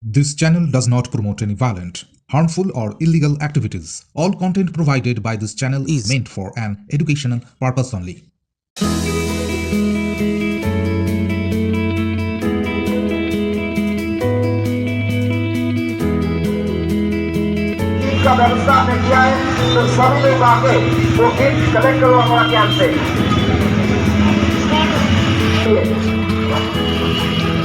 This channel does not promote any violent, harmful, or illegal activities. All content provided by this channel is meant for an educational purpose only. का व्यवस्था आपने किया है तो सभी लोग आके वो किट कलेक्ट करो हमारा कैंप से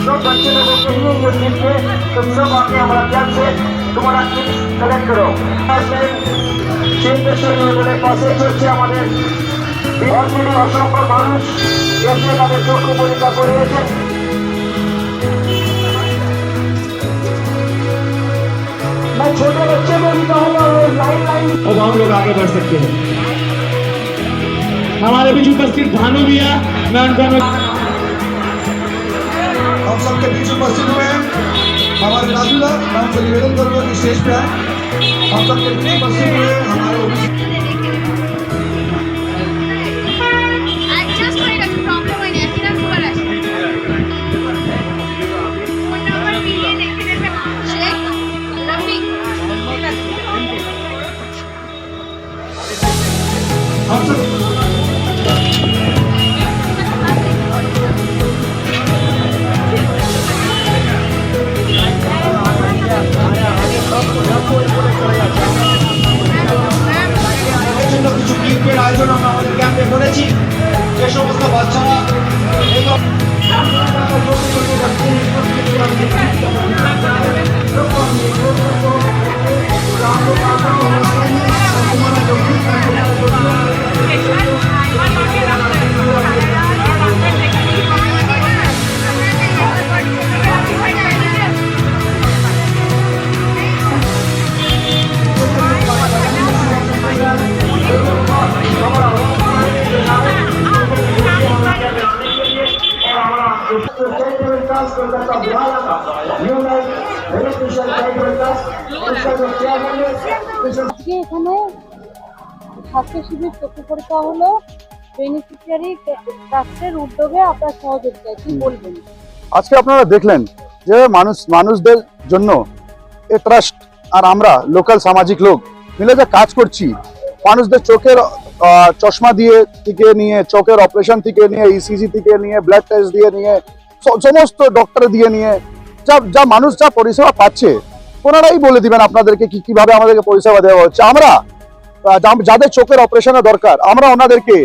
सब बच्चे लोगों के लिए ये किट है तुम सब आके हमारा कैंप से तुम्हारा किट कलेक्ट करो চিন্তাশীলের পাশে চলছে আমাদের বিহারগুলি অসংখ্য মানুষ এসে তাদের চক্ষু পরীক্ষা করিয়েছে मैं छोटे बच्चे को भी कहूँगा लाइन अब हम लोग आगे बढ़ सकते हैं। हमारे बीच उपस्थित भानु भैया, मैं उनका हम सबके बीच उपस्थित हुए हैं हमारे राजूला। मैं उनसे निवेदन करूँगा कि स्टेज पे आए। हम सबके बीच उपस्थित हुए हैं हमारे I just made a problem when I didn't do it. Phone number million check loving. हम सब কিছু ক্লিপের আয়োজন আমরা আমাদের ক্যাম্পে করেছি যে সমস্ত বাচ্চারা আজকে এখানে স্বাস্থ্য শিবির চক্ষু পরীক্ষা হলো বেনিফিশিয়ারি ট্রাস্টের উদ্যোগে আপনার সহযোগিতায় কি বলবেন? আজকে আপনারা দেখলেন যে মানুষদের জন্য এই ট্রাস্ট আর আমরা লোকাল সামাজিক লোক মিলে যে কাজ করছি, মানুষদের চোখের চশমা দিয়ে থেকে নিয়ে, চোখের অপারেশন থেকে নিয়ে, ইসিজি থেকে নিয়ে, ব্লাড টেস্ট দিয়ে নিয়ে, সমস্ত ডক্টর দিয়ে নিয়ে যা মানুষ যা পরিষেবা পাচ্ছে ওনারাই বলে দিবেন আপনাদেরকে কিভাবে আমাদেরকে পরিষেবা দেওয়া হচ্ছে। আমরা যাদের চোখের অপারেশনের দরকার আমরা ওনাদেরকে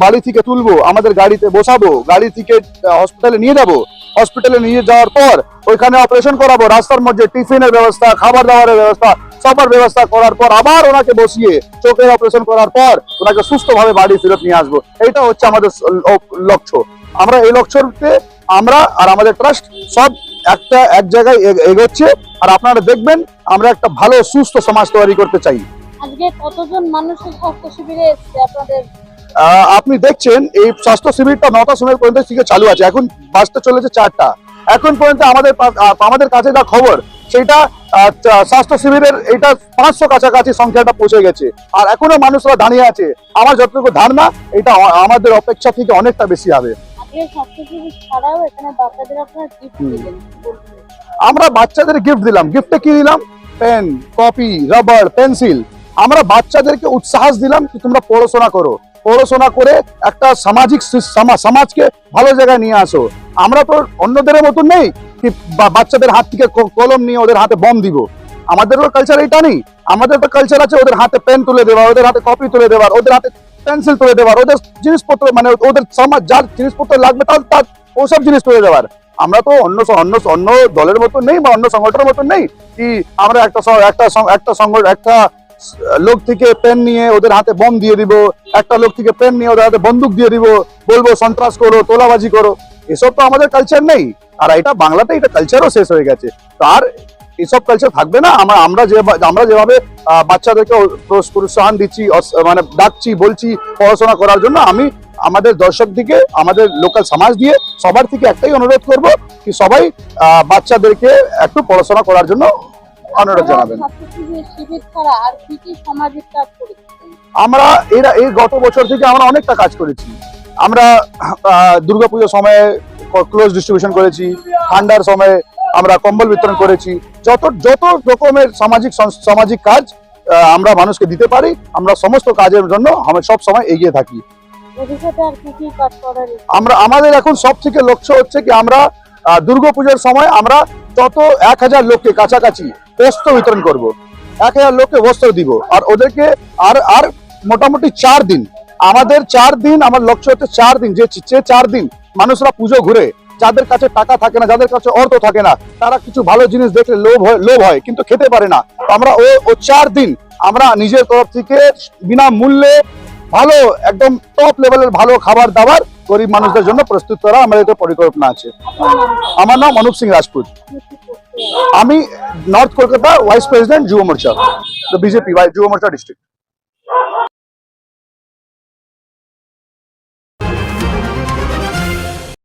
বাড়ি থেকে তুলবো, আমাদের গাড়িতে বসাবো, গাড়ি থেকে হসপিটালে নিয়ে যাবো, হসপিটালে নিয়ে যাওয়ার পর ওইখানে অপারেশন করাবো, রাস্তার মধ্যে টিফিনের ব্যবস্থা, খাবার দাবারের ব্যবস্থা, সবার ব্যবস্থা করার পর আবার ওনাকে বসিয়ে চোখের অপারেশন করার পর ওনাকে সুস্থভাবে বাড়ি ফেরত নিয়ে আসবো। এইটা হচ্ছে আমাদের লক্ষ্য। আমরা এই লক্ষ্যতে আমরা আর আমাদের ট্রাস্ট সব এক জায়গায় এগোচ্ছে। আর আপনারা দেখবেন আমরা একটা ভালো সুস্থ সমাজ তৈরি করতে চাই। আজকে কতজন মানুষের স্বাস্থ্য শিবিরে এসেছে আপনাদের? আপনি দেখছেন এই স্বাস্থ্য শিবিরটা 9টার সময় পর্যন্ত থেকে চালু আছে, এখন বাসটা চলেছে 4টা। এখন পর্যন্ত আমাদের কাছে যা খবর সেটা স্বাস্থ্য শিবিরের এটা 500 কাছাকাছি সংখ্যাটা পৌঁছে গেছে। আর এখনো মানুষরা দাঁড়িয়ে আছে। আমার যতটুকু ধারণা এটা আমাদের অপেক্ষা থেকে অনেকটা বেশি হবে। আজকে স্বাস্থ্য শিবির ছাড়াও এখানে বাচ্চাদের আপনারা গিফট দিলেন, আমরা বাচ্চাদের গিফট দিলাম। গিফটে কি দিলাম? Pen, copy, rubber, pencil. আমরা বাচ্চাদেরকে উৎসাহ দিলাম কি তোমরা পড়াশোনা করো, পড়াশোনা করে একটা সমাজকে ভালো জায়গায় নিয়ে আসো। আমরা তো অন্যদের মতন নেই কি বাচ্চাদের হাত থেকে কলম নিয়ে ওদের হাতে বম দিব। আমাদের কালচার এইটা নেই। আমাদের তো কালচার আছে ওদের হাতে পেন তুলে দেওয়া, ওদের হাতে কপি তুলে দেওয়ার, ওদের হাতে পেন্সিল তুলে দেওয়ার, ওদের জিনিসপত্র মানে ওদের সমাজ যার জিনিসপত্র লাগবে তার ওসব জিনিস তুলে দেওয়ার। আমরা তো অন্য দলের মতো নেই বা অন্য সংগঠনের মতো নেই কি আমরা একটা লোক থেকে পেন নিয়ে ওদের হাতে বম দিয়ে দিব, একটা লোক থেকে পেন নিয়ে ওদের হাতে বন্দুক দিয়ে দিব, বলবো সন্ত্রাস করো, তোলাবাজি করো। এসব তো আমাদের কালচার নেই। আর এটা বাংলাতে এটা কালচারও শেষ হয়ে গেছে। তো আর এসব কালচার থাকবে না। আমরা যেভাবে বাচ্চাদেরকে প্রোৎসাহন দিচ্ছি, মানে ডাকছি, বলছি পড়াশোনা করার জন্য, আমি আমাদের দর্শক দিকে, আমাদের লোকাল সমাজ দিয়ে সবার থেকে একটাই অনুরোধ করব কি সবাই বাচ্চাদেরকে একটু পড়াশোনা করার জন্য অনুরোধ জানাবেন। আমরা এই গত বছর থেকে আমরা অনেকটা কাজ করেছি। আমরা দুর্গাপুজোর সময়ে ক্লোজ ডিস্ট্রিবিউশন করেছি, ঠান্ডার সময় আমরা কম্বল বিতরণ করেছি। যত যত রকমের সামাজিক কাজ আমরা মানুষকে দিতে পারি, আমরা সমস্ত কাজের জন্য আমরা সব সময় এগিয়ে থাকি। ভবিষ্যতে আর কি কি কাজ করার ইচ্ছা? আমাদের এখন সব থেকে লক্ষ্য হচ্ছে কি আমরা দুর্গাপূজার সময় আমরা তত 1000 লোককে কাছাকাছি বস্ত্র বিতরণ করব, 1000 লোককে বস্ত্র দিব, আর ওদেরকে আর মোটামুটি 4 দিন আমাদের 4 দিন আমার লক্ষ্য হচ্ছে 4 দিন যে 4 দিন মানুষরা পুজো ঘুরে, যাদের কাছে টাকা থাকে না, যাদের কাছে অর্থ থাকে না, তারা কিছু ভালো জিনিস দেখলে লোভ হয় কিন্তু খেতে পারে না। তো আমরা ও 4 দিন আমরা নিজের তরফ থেকে বিনামূল্যে ভালো একদম টপ লেভেলের ভালো খাবার দাবার গরিব মানুষদের জন্য প্রস্তুত করা আমাদের একটা পরিকল্পনা আছে। আমার নাম অনুপ সিং রাজপুত, আমি নর্থ কলকাতা ভাইস প্রেসিডেন্ট যুব মোর্চা, বিজেপি যুব মোর্চা ডিস্ট্রিক্ট।